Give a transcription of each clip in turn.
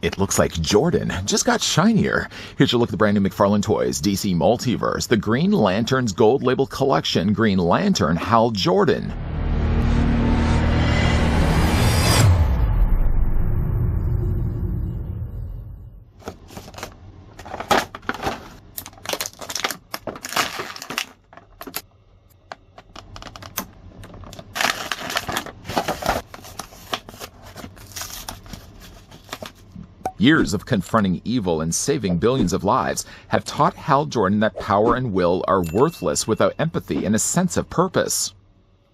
It looks like Jordan just got shinier. Here's your look at the brand new McFarlane Toys DC Multiverse, the Green Lantern's Gold Label Collection Green Lantern Hal Jordan. Years of confronting evil and saving billions of lives have taught Hal Jordan that power and will are worthless without empathy and a sense of purpose.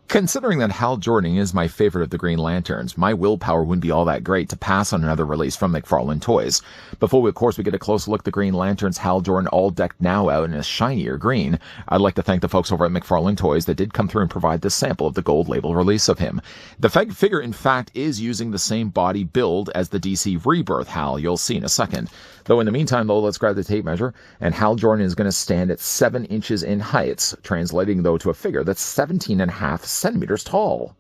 Considering that Hal Jordan is my favorite of the Green Lanterns, my willpower wouldn't be all that great to pass on another release from McFarlane Toys. Before we, of course, we get a close look at the Green Lanterns Hal Jordan all decked now out in a shinier green, I'd like to thank the folks over at McFarlane Toys that did come through and provide this sample of the gold label release of him. The figure, in fact, is using the same body build as the DC Rebirth Hal you'll see in a second. Though in the meantime, though, let's grab the tape measure, and Hal Jordan is going to stand at 7 inches in height, translating, though, to a figure that's 17.5 centimeters tall.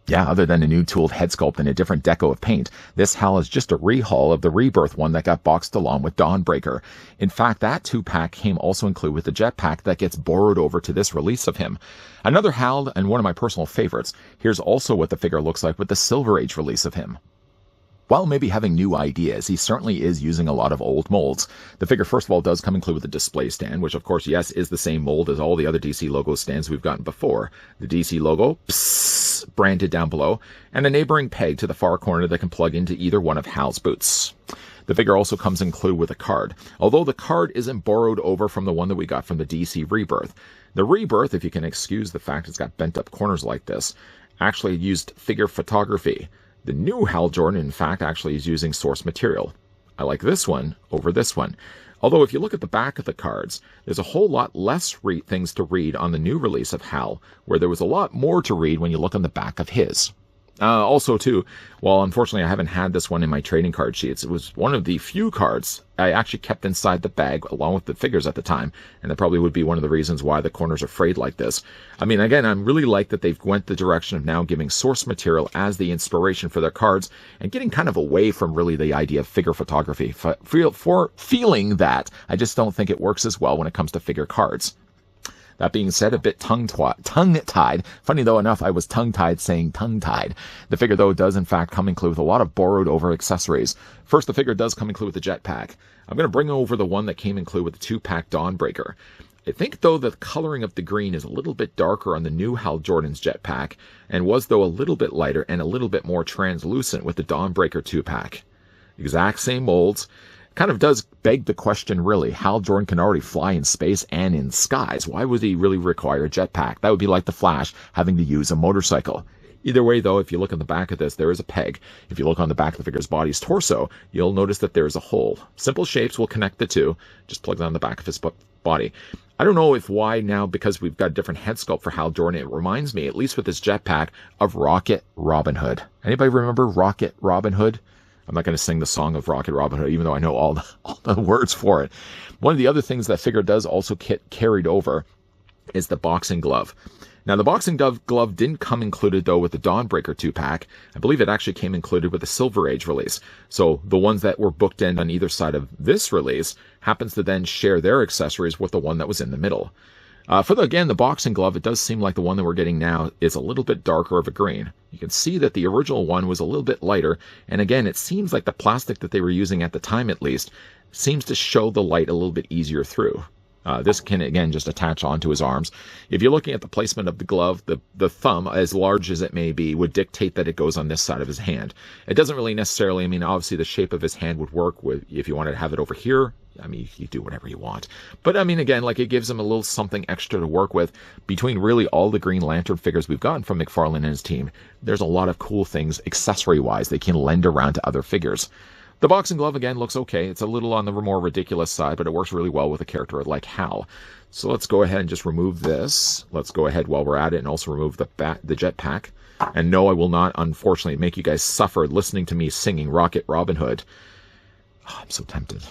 Yeah, other than a new tooled head sculpt and a different deco of paint, this Hal is just a rehaul of the Rebirth one that got boxed along with Dawnbreaker. In fact, that 2-pack came also included with the jetpack that gets borrowed over to this release of him. Another Hal, and one of my personal favorites, here's also what the figure looks like with the Silver Age release of him. While maybe having new ideas, he certainly is using a lot of old molds. The figure, first of all, does come included with a display stand, which, of course, yes, is the same mold as all the other DC logo stands we've gotten before. The DC logo, branded down below, and a neighboring peg to the far corner that can plug into either one of Hal's boots. The figure also comes included with a card, although the card isn't borrowed over from the one that we got from the DC Rebirth. The Rebirth, if you can excuse the fact it's got bent up corners like this, actually used figure photography. The new Hal Jordan, in fact, actually is using source material. I like this one over this one. Although if you look at the back of the cards, there's a whole lot less things to read on the new release of Hal, where there was a lot more to read when you look on the back of his. Also, too, while unfortunately I haven't had this one in my trading card sheets, it was one of the few cards I actually kept inside the bag along with the figures at the time, and that probably would be one of the reasons why the corners are frayed like this. I mean, again, I really like that they've went the direction of now giving source material as the inspiration for their cards and getting kind of away from really the idea of figure photography. For feeling that, I just don't think it works as well when it comes to figure cards. That being said, a bit tongue-tied. Funny though enough, I was tongue-tied saying tongue-tied. The figure though does in fact come included with a lot of borrowed over accessories. First, the figure does come included with the jetpack. I'm going to bring over the one that came included with the 2-pack Dawnbreaker. I think though the coloring of the green is a little bit darker on the new Hal Jordan's jetpack, and was though a little bit lighter and a little bit more translucent with the Dawnbreaker 2-pack. Exact same molds. Kind of does beg the question, really. Hal Jordan can already fly in space and in skies. Why would he really require a jetpack? That would be like the Flash having to use a motorcycle. Either way, though, if you look on the back of this, there is a peg. If you look on the back of the figure's body's torso, you'll notice that there is a hole. Simple shapes will connect the two. Just plug it on the back of his body. I don't know if why now, because we've got a different head sculpt for Hal Jordan, it reminds me, at least with this jetpack, of Rocket Robin Hood. Anybody remember Rocket Robin Hood? I'm not going to sing the song of Rocket Robin Hood, even though I know all the words for it. One of the other things that figure does also get carried over is the boxing glove. Now, the boxing glove didn't come included, though, with the Dawnbreaker 2-pack. I believe it actually came included with the Silver Age release. So the ones that were bookend on either side of this release happens to then share their accessories with the one that was in the middle. Again, the boxing glove, it does seem like the one that we're getting now is a little bit darker of a green. You can see that the original one was a little bit lighter, and again, it seems like the plastic that they were using at the time, at least, seems to show the light a little bit easier through. This can, again, just attach onto his arms. If you're looking at the placement of the glove, the thumb, as large as it may be, would dictate that it goes on this side of his hand. It doesn't really necessarily, I mean, obviously the shape of his hand would work with, if you wanted to have it over here, I mean, you do whatever you want. But, I mean, again, like it gives him a little something extra to work with. Between really all the Green Lantern figures we've gotten from McFarlane and his team, there's a lot of cool things, accessory-wise, they can lend around to other figures. The boxing glove, again, looks okay. It's a little on the more ridiculous side, but it works really well with a character like Hal. So let's go ahead and just remove this. Let's go ahead while we're at it and also remove the jetpack. And no, I will not, unfortunately, make you guys suffer listening to me singing Rocket Robin Hood. Oh, I'm so tempted.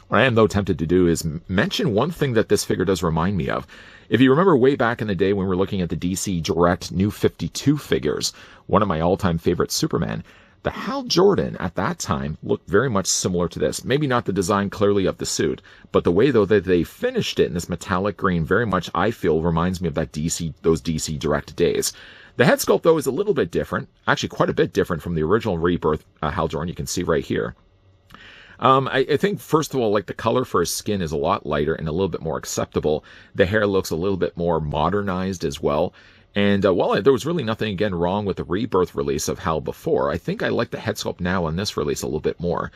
What I am, though, tempted to do is mention one thing that this figure does remind me of. If you remember way back in the day when we were looking at the DC Direct New 52 figures, one of my all-time favorite Superman, The Hal Jordan at that time looked very much similar to this. Maybe not the design clearly of the suit, but the way though that they finished it in this metallic green very much, I feel, reminds me of those DC Direct days. The head sculpt though is a little bit different, actually quite a bit different from the original Rebirth Hal Jordan. You can see right here. I think, first of all, like the color for his skin is a lot lighter and a little bit more acceptable. The hair looks a little bit more modernized as well. And while there was really nothing, again, wrong with the Rebirth release of Hal before, I think I like the head sculpt now on this release a little bit more.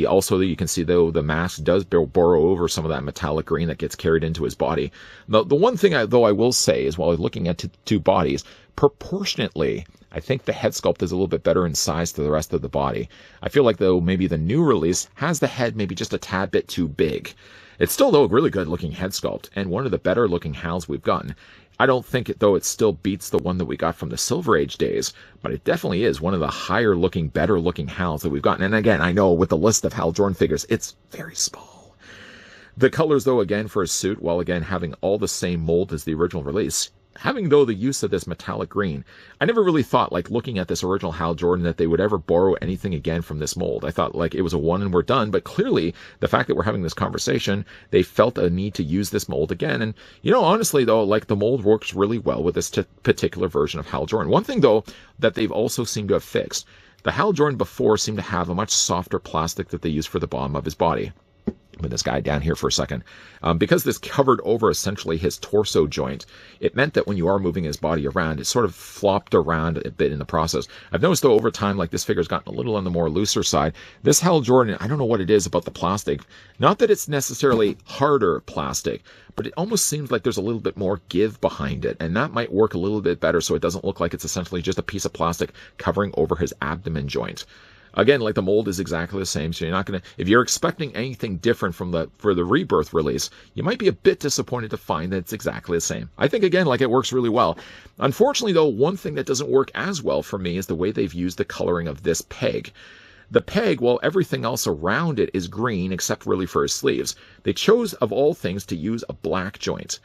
Also, you can see, though, the mask does borrow over some of that metallic green that gets carried into his body. The one thing, I will say is, while looking at two bodies, proportionately, I think the head sculpt is a little bit better in size to the rest of the body. I feel like, though, maybe the new release has the head maybe just a tad bit too big. It's still, though, a really good-looking head sculpt, and one of the better-looking Hals we've gotten. I don't think, though, it still beats the one that we got from the Silver Age days, but it definitely is one of the higher-looking, better-looking Hals that we've gotten. And again, I know with the list of Hal Jordan figures, it's very small. The colors, though, again, for his suit, while, again, having all the same mold as the original release, having, though, the use of this metallic green, I never really thought, like, looking at this original Hal Jordan, that they would ever borrow anything again from this mold. I thought, like, it was a one and we're done, but clearly, the fact that we're having this conversation, they felt a need to use this mold again. And, honestly, though, like, the mold works really well with this particular version of Hal Jordan. One thing, though, that they've also seemed to have fixed, the Hal Jordan before seemed to have a much softer plastic that they used for the bottom of his body. Put this guy down here for a second. Because this covered over essentially his torso joint, it meant that when you are moving his body around, it sort of flopped around a bit in the process. I've noticed, though, over time, like, this figure's gotten a little on the more looser side. This Hal Jordan, I don't know what it is about the plastic. Not that it's necessarily harder plastic, but it almost seems like there's a little bit more give behind it, and that might work a little bit better so it doesn't look like it's essentially just a piece of plastic covering over his abdomen joint. Again, like, the mold is exactly the same, so you're not going to, if you're expecting anything different for the Rebirth release, you might be a bit disappointed to find that it's exactly the same. I think, again, like, it works really well. Unfortunately, though, one thing that doesn't work as well for me is the way they've used the coloring of this peg. The peg, well, everything else around it is green, except really for his sleeves. They chose, of all things, to use a black joint.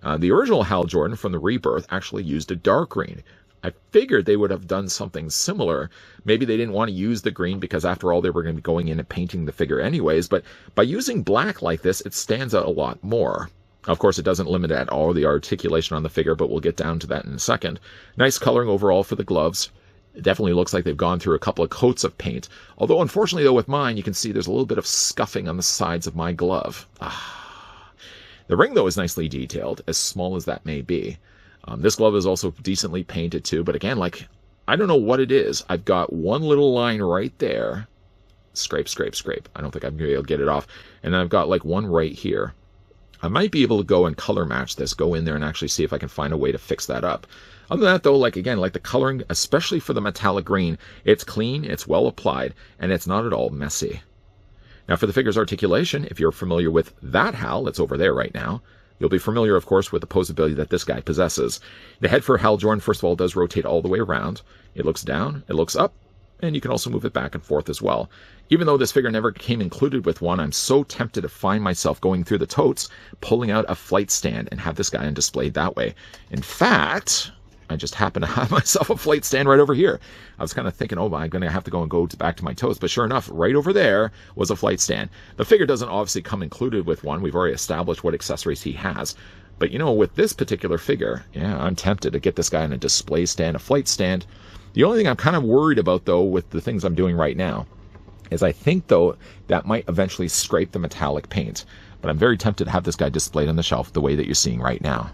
The original Hal Jordan from the Rebirth actually used a dark green. I figured they would have done something similar. Maybe they didn't want to use the green because, after all, they were going to be going in and painting the figure anyways. But by using black like this, it stands out a lot more. Of course, it doesn't limit at all the articulation on the figure, but we'll get down to that in a second. Nice coloring overall for the gloves. It definitely looks like they've gone through a couple of coats of paint. Although, unfortunately, though, with mine, you can see there's a little bit of scuffing on the sides of my glove. The ring, though, is nicely detailed, as small as that may be. This glove is also decently painted too, but again, like, I don't know what it is. I've got one little line right there. Scrape, scrape, scrape. I don't think I'm going to be able to get it off. And then I've got, like, one right here. I might be able to go and color match this, go in there and actually see if I can find a way to fix that up. Other than that, though, like, again, like, the coloring, especially for the metallic green, it's clean, it's well applied, and it's not at all messy. Now, for the figure's articulation, if you're familiar with that Hal that's over there right now, you'll be familiar, of course, with the posability that this guy possesses. The head for Hal Jordan, first of all, does rotate all the way around. It looks down, it looks up, and you can also move it back and forth as well. Even though this figure never came included with one, I'm so tempted to find myself going through the totes, pulling out a flight stand, and have this guy on display that way. In fact, I just happen to have myself a flight stand right over here. I was kind of thinking, oh, I'm going to have to go back to my totes. But sure enough, right over there was a flight stand. The figure doesn't obviously come included with one. We've already established what accessories he has. But, with this particular figure, yeah, I'm tempted to get this guy on a display stand, a flight stand. The only thing I'm kind of worried about, though, with the things I'm doing right now, is I think, though, that might eventually scrape the metallic paint. But I'm very tempted to have this guy displayed on the shelf the way that you're seeing right now.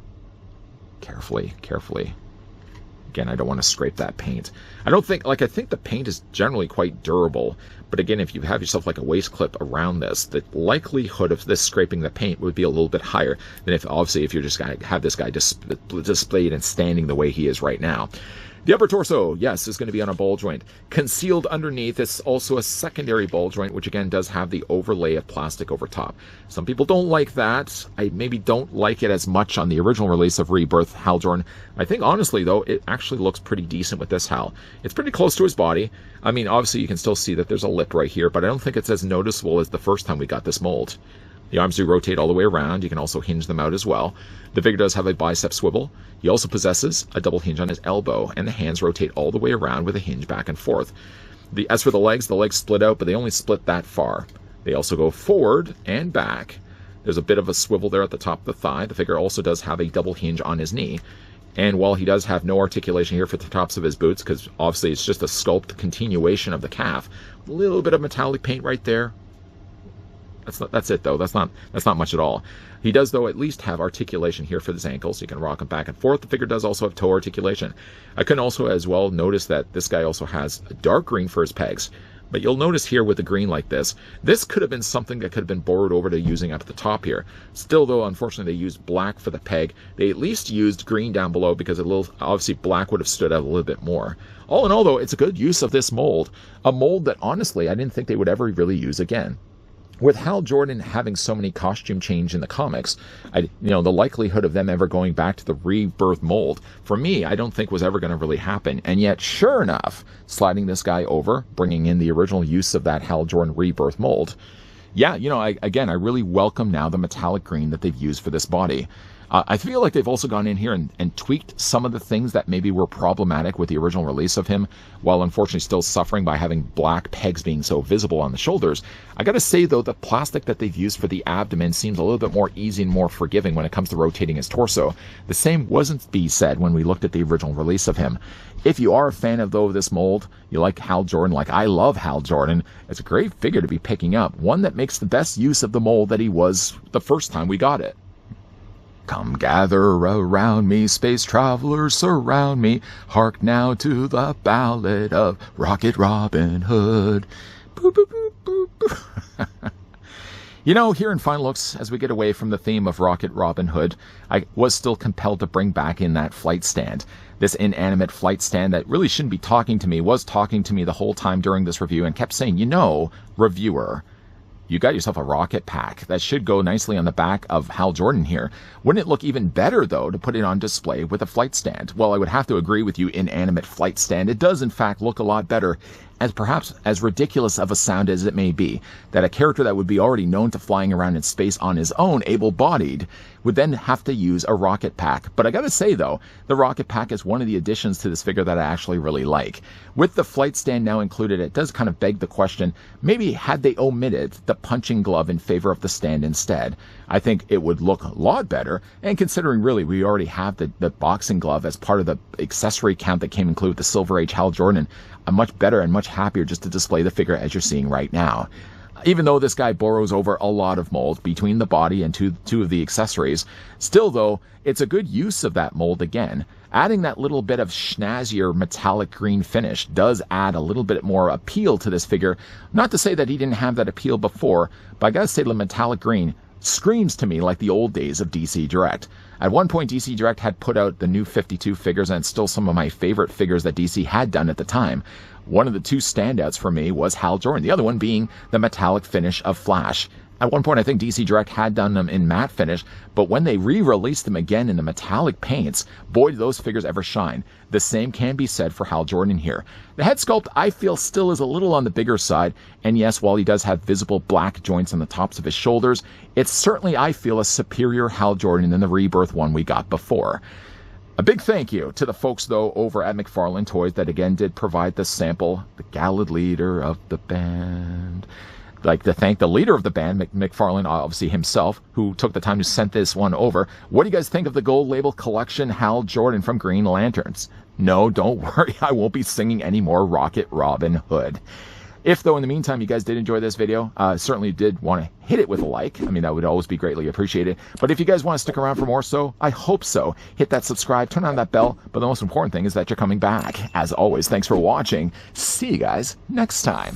Carefully, carefully. Again, I don't want to scrape that paint. I think the paint is generally quite durable, but again, if you have yourself like a waist clip around this, the likelihood of this scraping the paint would be a little bit higher than if you're just going to have this guy displayed and standing the way he is right now. The upper torso, yes, is going to be on a ball joint. Concealed underneath is also a secondary ball joint, which again does have the overlay of plastic over top. Some people don't like that. I maybe don't like it as much on the original release of Rebirth Hal Jordan. I think, honestly, though, it actually looks pretty decent with this Hal. It's pretty close to his body. I mean, obviously, you can still see that there's a lip right here, but I don't think it's as noticeable as the first time we got this mold. The arms do rotate all the way around. You can also hinge them out as well. The figure does have a bicep swivel. He also possesses a double hinge on his elbow, and the hands rotate all the way around with a hinge back and forth. As for the legs split out, but they only split that far. They also go forward and back. There's a bit of a swivel there at the top of the thigh. The figure also does have a double hinge on his knee. And while he does have no articulation here for the tops of his boots, because obviously it's just a sculpt continuation of the calf, a little bit of metallic paint right there. That's it though. That's not much at all. He does though at least have articulation here for his ankles. You can rock him back and forth. The figure does also have toe articulation. I can also as well notice that this guy also has a dark green for his pegs. But you'll notice here with the green like this could have been something that could have been borrowed over to using up at the top here. Still though, unfortunately, they used black for the peg. They at least used green down below because obviously black would have stood out a little bit more. All in all though, it's a good use of this mold. A mold that honestly I didn't think they would ever really use again. With Hal Jordan having so many costume change in the comics, the likelihood of them ever going back to the rebirth mold, for me, I don't think was ever going to really happen. And yet, sure enough, sliding this guy over, bringing in the original use of that Hal Jordan rebirth mold, yeah, I really welcome now the metallic green that they've used for this body. I feel like they've also gone in here and tweaked some of the things that maybe were problematic with the original release of him, while unfortunately still suffering by having black pegs being so visible on the shoulders. I gotta say though, the plastic that they've used for the abdomen seems a little bit more easy and more forgiving when it comes to rotating his torso. The same wasn't to be said when we looked at the original release of him. If you are a fan of this mold, you like Hal Jordan, like I love Hal Jordan, it's a great figure to be picking up, one that makes the best use of the mold that he was the first time we got it. Come gather around me, space travelers surround me. Hark now to the ballad of Rocket Robin Hood. Boop, boop, boop, boop, boop. Here in Final Looks, as we get away from the theme of Rocket Robin Hood, I was still compelled to bring back in that flight stand. This inanimate flight stand that really shouldn't be talking to me was talking to me the whole time during this review and kept saying, reviewer, you got yourself a rocket pack. That should go nicely on the back of Hal Jordan here. Wouldn't it look even better, though, to put it on display with a flight stand? Well, I would have to agree with you, inanimate flight stand. It does, in fact, look a lot better, as perhaps as ridiculous of a sound as it may be, that a character that would be already known to flying around in space on his own, able-bodied, would then have to use a rocket pack. But I gotta say, though, the rocket pack is one of the additions to this figure that I actually really like. With the flight stand now included, it does kind of beg the question, maybe had they omitted the punching glove in favor of the stand instead, I think it would look a lot better. And considering really we already have the boxing glove as part of the accessory count that came included with the Silver Age Hal Jordan, I'm much better and much happier just to display the figure as you're seeing right now. Even though this guy borrows over a lot of mold between the body and two of the accessories, still though, it's a good use of that mold again. Adding that little bit of schnazzier metallic green finish does add a little bit more appeal to this figure. Not to say that he didn't have that appeal before, but I gotta say the metallic green screams to me like the old days of DC Direct. At one point, DC Direct had put out the new 52 figures, and still some of my favorite figures that DC had done at the time. One of the two standouts for me was Hal Jordan, the other one being the metallic finish of Flash. At one point, I think DC Direct had done them in matte finish, but when they re-released them again in the metallic paints, boy, do those figures ever shine. The same can be said for Hal Jordan here. The head sculpt, I feel, still is a little on the bigger side, and yes, while he does have visible black joints on the tops of his shoulders, it's certainly, I feel, a superior Hal Jordan than the Rebirth one we got before. A big thank you to the folks, though, over at McFarlane Toys that again did provide the sample, the gallant leader of the band. Like to thank the leader of the band, McFarlane, obviously himself, who took the time to send this one over. What do you guys think of the gold label collection Hal Jordan from Green Lanterns? No, don't worry, I won't be singing any more Rocket Robin Hood. If, though, in the meantime, you guys did enjoy this video, certainly did want to hit it with a like. I mean, that would always be greatly appreciated. But if you guys want to stick around for more, I hope so. Hit that subscribe, turn on that bell. But the most important thing is that you're coming back. As always, thanks for watching. See you guys next time.